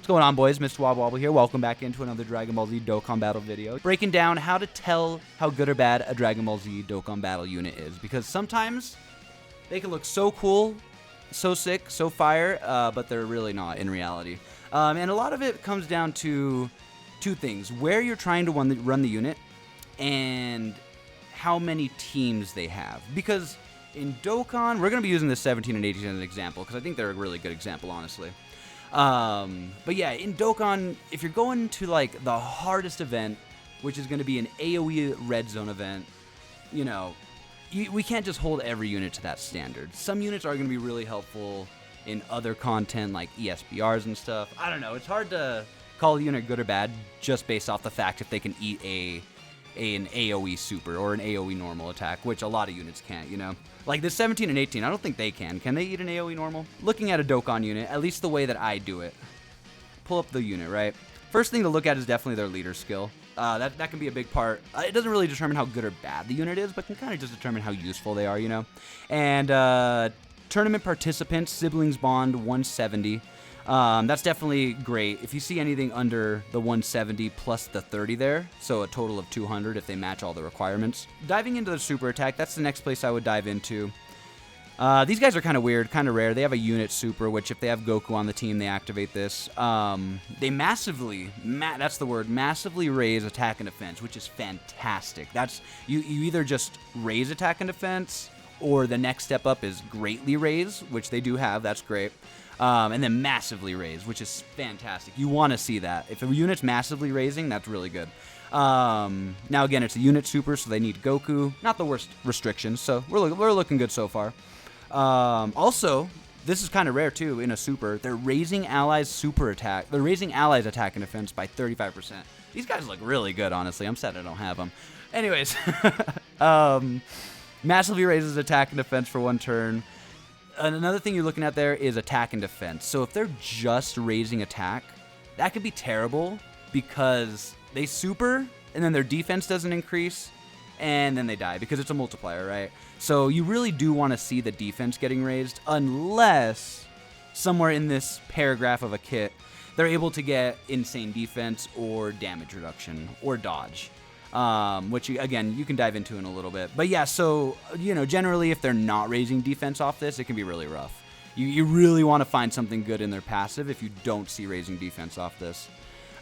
What's going on, boys? MrWabbleWabble here. Welcome back into another Dragon Ball Z Dokkan Battle video. Breaking down how to tell how good or bad a Dragon Ball Z Dokkan Battle unit is. Because sometimes they can look so cool, so sick, so fire, but they're really not in reality. And a lot of it comes down to two things. Where you're trying to run the unit and how many teams they have. Because in Dokkan, we're going to be using the 17 and 18 as an example, because I think they're a really good example, honestly. But yeah, in Dokkan, if you're going to like the hardest event, which is going to be an AoE red zone event, you know, we can't just hold every unit to that standard. Some units are going to be really helpful in other content like ESBRs and stuff. I don't know. It's hard to call a unit good or bad just based off the fact if they can eat an AoE super or an AoE normal attack, which a lot of units can't, you know? Like this 17 and 18, I don't think they can. Can they eat an AoE normal? Looking at a Dokkan unit, at least the way that I do it, pull up the unit, right? First thing to look at is definitely their leader skill. That can be a big part. It doesn't really determine how good or bad the unit is, but can kind of just determine how useful they are, you know? And tournament participants, siblings bond 170. That's definitely great. If you see anything under the 170 plus the 30 there, so a total of 200 if they match all the requirements. Diving into the super attack, that's the next place I would dive into. These guys are kind of weird, kind of rare. They have a unit super, which if they have Goku on the team, they activate this. They massively, that's the word, massively raise attack and defense, which is fantastic. That's you either just raise attack and defense, or the next step up is greatly raise, which they do have. That's great. And then massively raise, which is fantastic. You want to see that. If a unit's massively raising, that's really good. Now, again, it's a unit super, so they need Goku. Not the worst restrictions, so we're looking good so far. Also, this is kind of rare, too, in a super. They're raising allies' super attack. They're raising allies' attack and defense by 35%. These guys look really good, honestly. I'm sad I don't have them. Anyways, massively raises attack and defense for one turn. Another thing you're looking at there is attack and defense. So if they're just raising attack, that could be terrible because they super and then their defense doesn't increase and then they die because it's a multiplier, right? So you really do want to see the defense getting raised unless somewhere in this paragraph of a kit they're able to get insane defense or damage reduction or dodge. Which, again, you can dive into in a little bit. But yeah, so, you know, generally if they're not raising defense off this, it can be really rough. You really want to find something good in their passive if you don't see raising defense off this.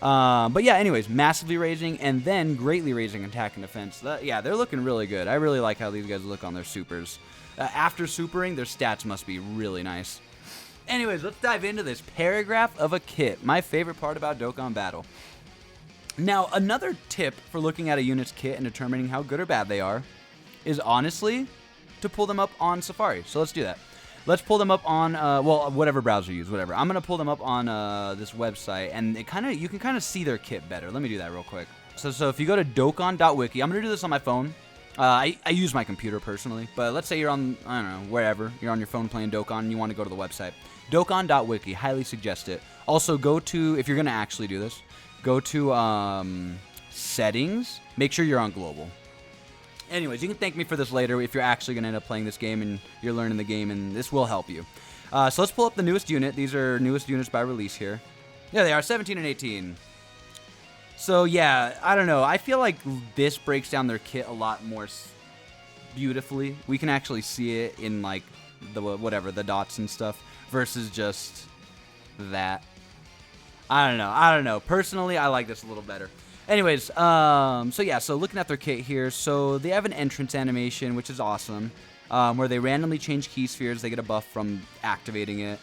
But yeah, anyways, massively raising and then greatly raising attack and defense. Yeah, they're looking really good. I really like how these guys look on their supers. After supering, their stats must be really nice. Anyways, let's dive into this paragraph of a kit. My favorite part about Dokkan Battle. Now, another tip for looking at a unit's kit and determining how good or bad they are is honestly to pull them up on Safari. So let's do that. Let's pull them up on, well, whatever browser you use, whatever. I'm going to pull them up on this website, and you can kind of see their kit better. Let me do that real quick. So if you go to Dokkan.wiki, I'm going to do this on my phone. I use my computer personally, but let's say you're on, I don't know, wherever. You're on your phone playing Dokkan and you want to go to the website. Dokkan.wiki, highly suggest it. Also, go to, if you're going to actually do this, go to settings. Make sure you're on global. Anyways, you can thank me for this later if you're actually going to end up playing this game and you're learning the game, and this will help you. So let's pull up the newest unit. These are newest units by release here. There they are, 17 and 18. So yeah, I don't know. I feel like this breaks down their kit a lot more beautifully. We can actually see it in like the dots and stuff versus just that. I don't know. Personally, I like this a little better. Anyways, so yeah, so looking at their kit here, so they have an entrance animation, which is awesome, where they randomly change key spheres. They get a buff from activating it.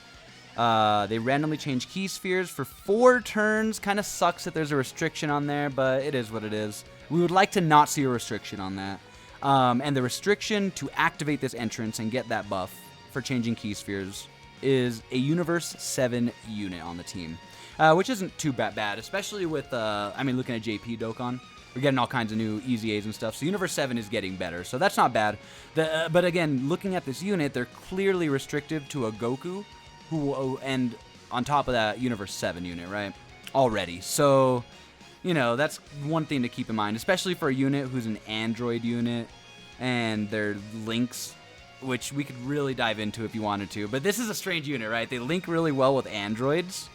They randomly change key spheres for 4 turns. Kind of sucks that there's a restriction on there, but it is what it is. We would like to not see a restriction on that. And the restriction to activate this entrance and get that buff for changing key spheres is a Universe 7 unit on the team. Which isn't too bad, especially with, looking at JP Dokkan. We're getting all kinds of new Easy A's and stuff, so Universe 7 is getting better, so that's not bad. But again, looking at this unit, they're clearly restrictive to a Goku, and on top of that, Universe 7 unit, right? Already. So, you know, that's one thing to keep in mind, especially for a unit who's an Android unit, and their links, which we could really dive into if you wanted to. But this is a strange unit, right? They link really well with androids.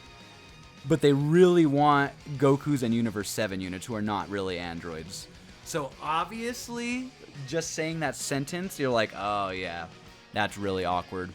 but they really want Goku's and Universe 7 units who are not really androids. So obviously, just saying that sentence, you're like, oh yeah, that's really awkward.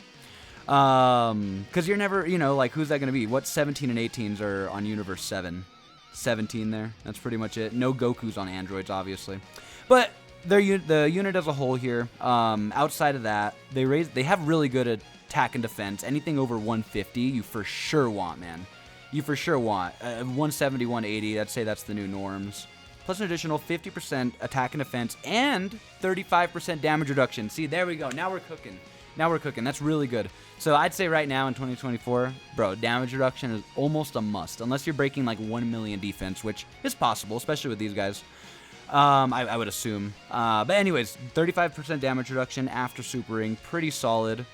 Because you're never, you know, like, who's that going to be? What 17 and 18s are on Universe 7? 17 there. That's pretty much it. No Gokus on androids, obviously. But the unit as a whole here, outside of that, they have really good attack and defense. Anything over 150, you for sure want, man. You for sure want. 170, 180, I'd say that's the new norms. Plus an additional 50% attack and defense and 35% damage reduction. See, there we go. Now we're cooking. Now we're cooking. That's really good. So I'd say right now in 2024, bro, damage reduction is almost a must. Unless you're breaking like 1 million defense, which is possible, especially with these guys. I would assume. But anyways, 35% damage reduction after supering. Pretty solid.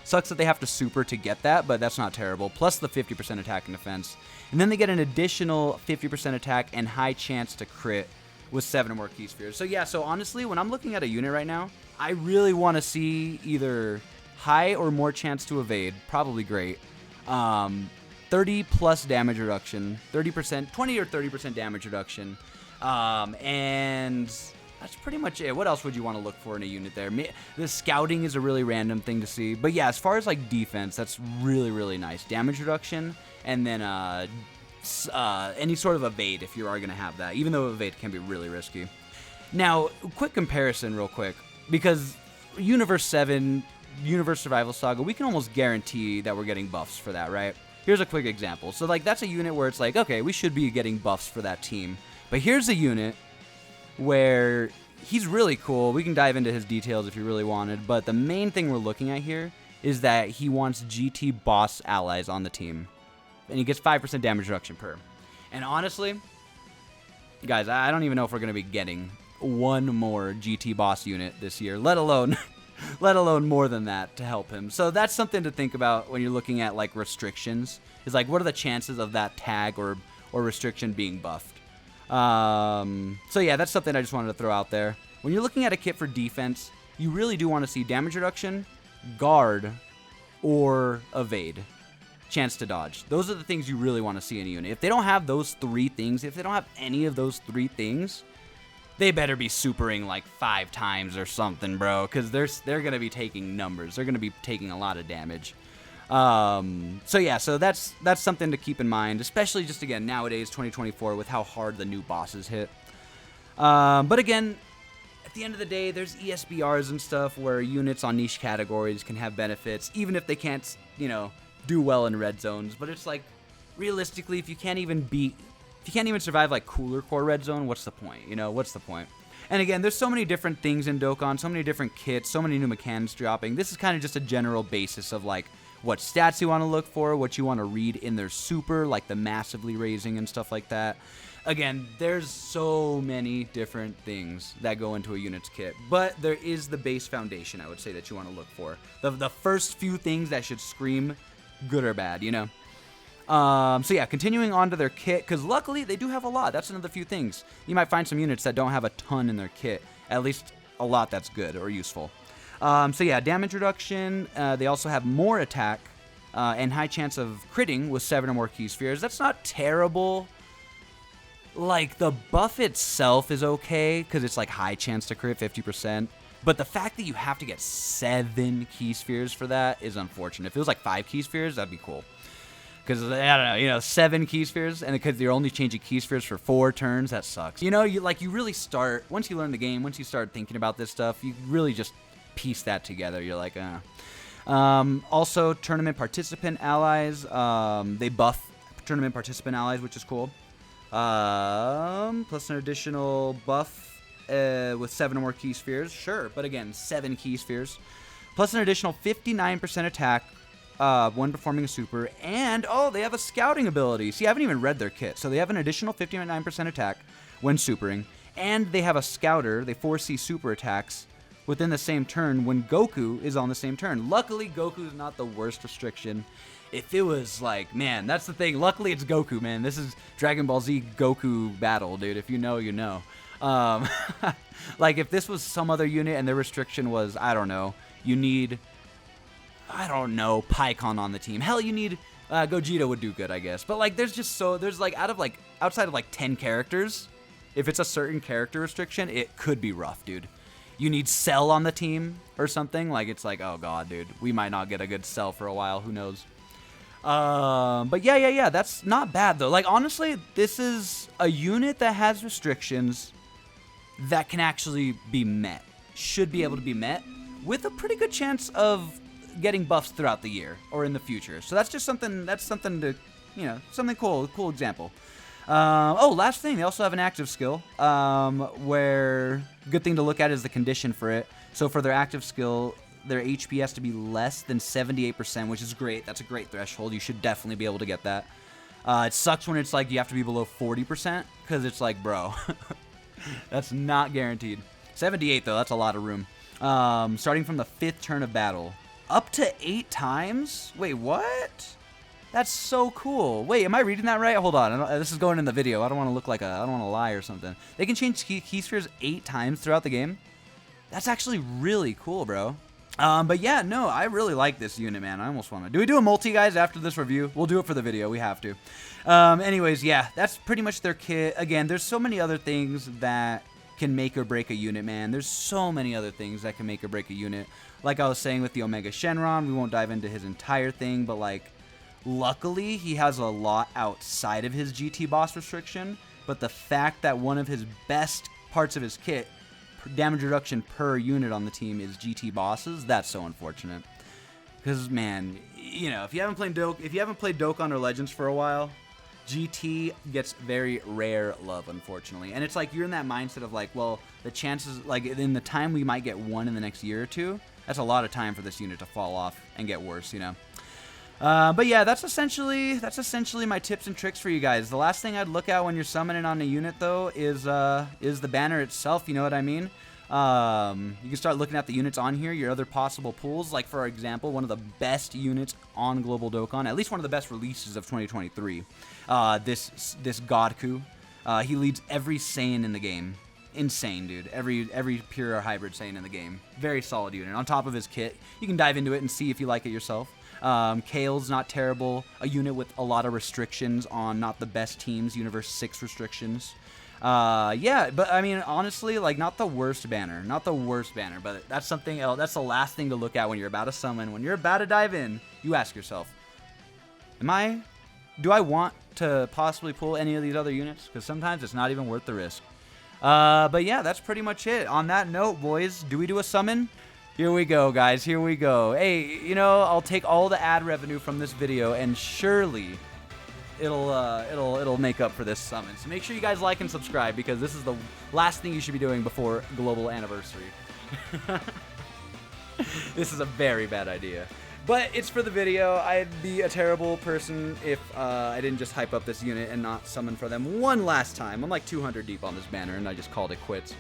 Sucks that they have to super to get that, but that's not terrible. Plus the 50% attack and defense. And then they get an additional 50% attack and high chance to crit with 7 or more key spheres. So yeah, so honestly, when I'm looking at a unit right now, I really want to see either high or more chance to evade. Probably great. 30 plus damage reduction. 30%, 20 or 30% damage reduction. And that's pretty much it. What else would you want to look for in a unit there? The scouting is a really random thing to see. But yeah, as far as like defense, that's really, really nice. Damage reduction, and then any sort of evade if you are going to have that, even though evade can be really risky. Now, quick comparison real quick, because Universe 7, Universe Survival Saga, we can almost guarantee that we're getting buffs for that, right? Here's a quick example. So like that's a unit where it's like, okay, we should be getting buffs for that team. But here's a unit where he's really cool. We can dive into his details if you really wanted, but the main thing we're looking at here is that he wants GT boss allies on the team. And he gets 5% damage reduction per. And honestly, guys, I don't even know if we're going to be getting one more GT boss unit this year, let alone more than that to help him. So that's something to think about when you're looking at like restrictions. Is like, what are the chances of that tag or restriction being buffed? So yeah, that's something I just wanted to throw out there. When you're looking at a kit for defense, you really do want to see damage reduction, guard, or evade. Chance to dodge. Those are the things you really want to see in a unit. If they don't have those 3 things, if they don't have any of those 3 things, they better be supering like 5 times or something, bro, because they're going to be taking numbers. They're going to be taking a lot of damage. So yeah, so that's something to keep in mind, especially just again nowadays 2024 with how hard the new bosses hit. But again, at the end of the day, there's ESBRs and stuff where units on niche categories can have benefits, even if they can't, you know, do well in red zones. But it's like, realistically, if you can't even survive like cooler core red zone, what's the point? You know, what's the point? And again, there's so many different things in Dokkan, so many different kits, so many new mechanics dropping. This is kind of just a general basis of like what stats you want to look for, what you want to read in their super, like the massively raising and stuff like that. Again, there's so many different things that go into a unit's kit, but there is the base foundation, I would say, that you want to look for. The first few things that should scream good or bad, you know? So yeah, continuing on to their kit, because luckily they do have a lot. That's another few things. You might find some units that don't have a ton in their kit, at least a lot that's good or useful. So yeah, damage reduction. They also have more attack and high chance of critting with 7 or more key spheres. That's not terrible. Like, the buff itself is okay, because it's like high chance to crit, 50%. But the fact that you have to get 7 key spheres for that is unfortunate. If it was like 5 key spheres, that'd be cool. Because, I don't know, you know, 7 key spheres, and because you're only changing key spheres for 4 turns, that sucks. You know, you really start, once you learn the game, once you start thinking about this stuff, you really just piece that together. You're like, also, tournament participant allies, they buff tournament participant allies, which is cool. Plus an additional buff with 7 or more key spheres, sure, but again, 7 key spheres. Plus an additional 59% attack when performing a super, and, oh, they have a scouting ability. See, I haven't even read their kit. So they have an additional 59% attack when supering, and they have a scouter. They foresee super attacks within the same turn when Goku is on the same turn. Luckily, Goku is not the worst restriction. If it was like, man, that's the thing. Luckily, it's Goku, man. This is Dragon Ball Z Goku battle, dude. If you know, you know. Like, if this was some other unit and their restriction was, I don't know, you need, I don't know, Pycon on the team. Hell, you need Gogeta would do good, I guess. But like, there's like outside of like 10 characters, if it's a certain character restriction, it could be rough, dude. You need Cell on the team or something. Like, it's like, oh god, dude, we might not get a good Cell for a while. Who knows? But yeah, that's not bad though. Like, honestly, this is a unit that has restrictions that can actually be met. Should be able to be met with a pretty good chance of getting buffs throughout the year or in the future. So that's just something. That's something to, you know, something cool. Cool example. Oh, last thing, they also have an active skill, where good thing to look at is the condition for it. So for their active skill, their HP has to be less than 78%, which is great. That's a great threshold. You should definitely be able to get that. It sucks when it's like you have to be below 40%, because it's like, bro, that's not guaranteed. 78 though, that's a lot of room. Starting from the 5th turn of battle, up to 8 times? Wait, what? That's so cool. Wait, am I reading that right? Hold on. This is going in the video. I don't want to look like I don't want to lie or something. They can change key spheres 8 times throughout the game. That's actually really cool, bro. But yeah, no, I really like this unit, man. I almost want to. Do we do a multi, guys, after this review? We'll do it for the video. We have to. Anyways, yeah, that's pretty much their kit. Again, there's so many other things that can make or break a unit, man. There's so many other things that can make or break a unit. Like I was saying with the Omega Shenron, we won't dive into his entire thing, but like, luckily, he has a lot outside of his GT boss restriction, but the fact that one of his best parts of his kit, damage reduction per unit on the team, is GT bosses, that's so unfortunate. Because, man, you know, if you haven't played Dokkan or Legends for a while, GT gets very rare love, unfortunately. And it's like, you're in that mindset of like, well, the chances, like, in the time we might get one in the next year or two, that's a lot of time for this unit to fall off and get worse, you know? But yeah, that's essentially my tips and tricks for you guys. The last thing I'd look at when you're summoning on a unit, though, is the banner itself. You know what I mean? You can start looking at the units on here, your other possible pulls. Like, for example, one of the best units on Global Dokkan, at least one of the best releases of 2023. This Godku. He leads every Saiyan in the game. Insane, dude. Every pure or hybrid Saiyan in the game. Very solid unit. On top of his kit, you can dive into it and see if you like it yourself. Kale's not terrible. A unit with a lot of restrictions on not the best teams. Universe 6 restrictions. Yeah, but I mean, honestly, like, not the worst banner. Not the worst banner, but that's something else. That's the last thing to look at when you're about to summon. When you're about to dive in, you ask yourself, do I want to possibly pull any of these other units? Because sometimes it's not even worth the risk. But yeah, that's pretty much it. On that note, boys, do we do a summon? Here we go, guys. Here we go. Hey, you know, I'll take all the ad revenue from this video, and surely it'll make up for this summon. So make sure you guys like and subscribe, because this is the last thing you should be doing before global anniversary. This is a very bad idea. But it's for the video. I'd be a terrible person if I didn't just hype up this unit and not summon for them one last time. I'm like 200 deep on this banner, and I just called it quits.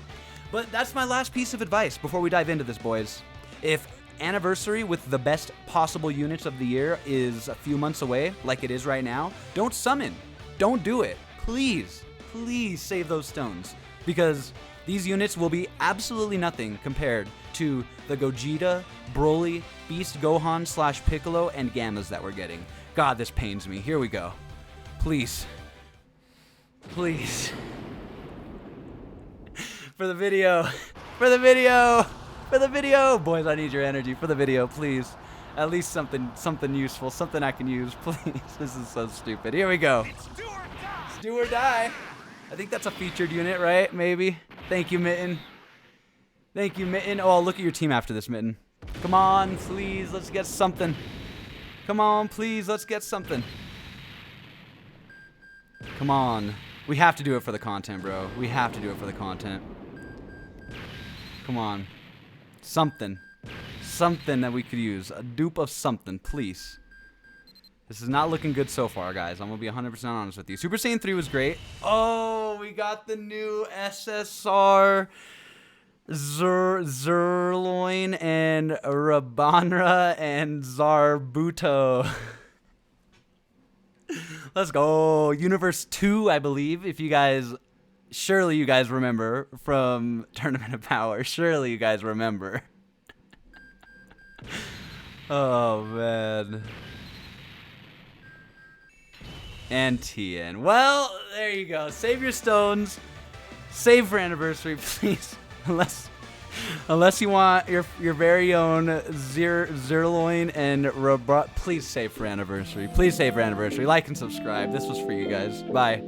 But that's my last piece of advice before we dive into this, boys. If anniversary with the best possible units of the year is a few months away, like it is right now, don't summon. Don't do it. Please, please save those stones. Because these units will be absolutely nothing compared to the Gogeta, Broly, Beast Gohan / Piccolo, and Gammas that we're getting. God, this pains me. Here we go. Please. Please. For the video. For the video. For the video. Boys, I need your energy. For the video, please. At least something useful. Something I can use. Please. This is so stupid. Here we go. It's do or die. It's do or die. I think that's a featured unit, right? Maybe. Thank you, Mitten. Thank you, Mitten. Oh, I'll look at your team after this, Mitten. Come on, please. Let's get something. Come on, please. Let's get something. Come on. We have to do it for the content, bro. We have to do it for the content. Come on. Something. Something that we could use. A dupe of something, please. This is not looking good so far, guys. I'm going to be 100% honest with you. Super Saiyan 3 was great. Oh, we got the new SSR Zerloin and Rabanra and Zarbuto. Let's go. Universe 2, I believe. If you guys... Surely you guys remember from Tournament of Power. Surely you guys remember. Oh, man. and Tien. Well, there you go. Save your stones. Save for anniversary, please. Unless you want your very own Zerloin and Robot, please save for anniversary. Please save for anniversary. Like and subscribe. This was for you guys. Bye.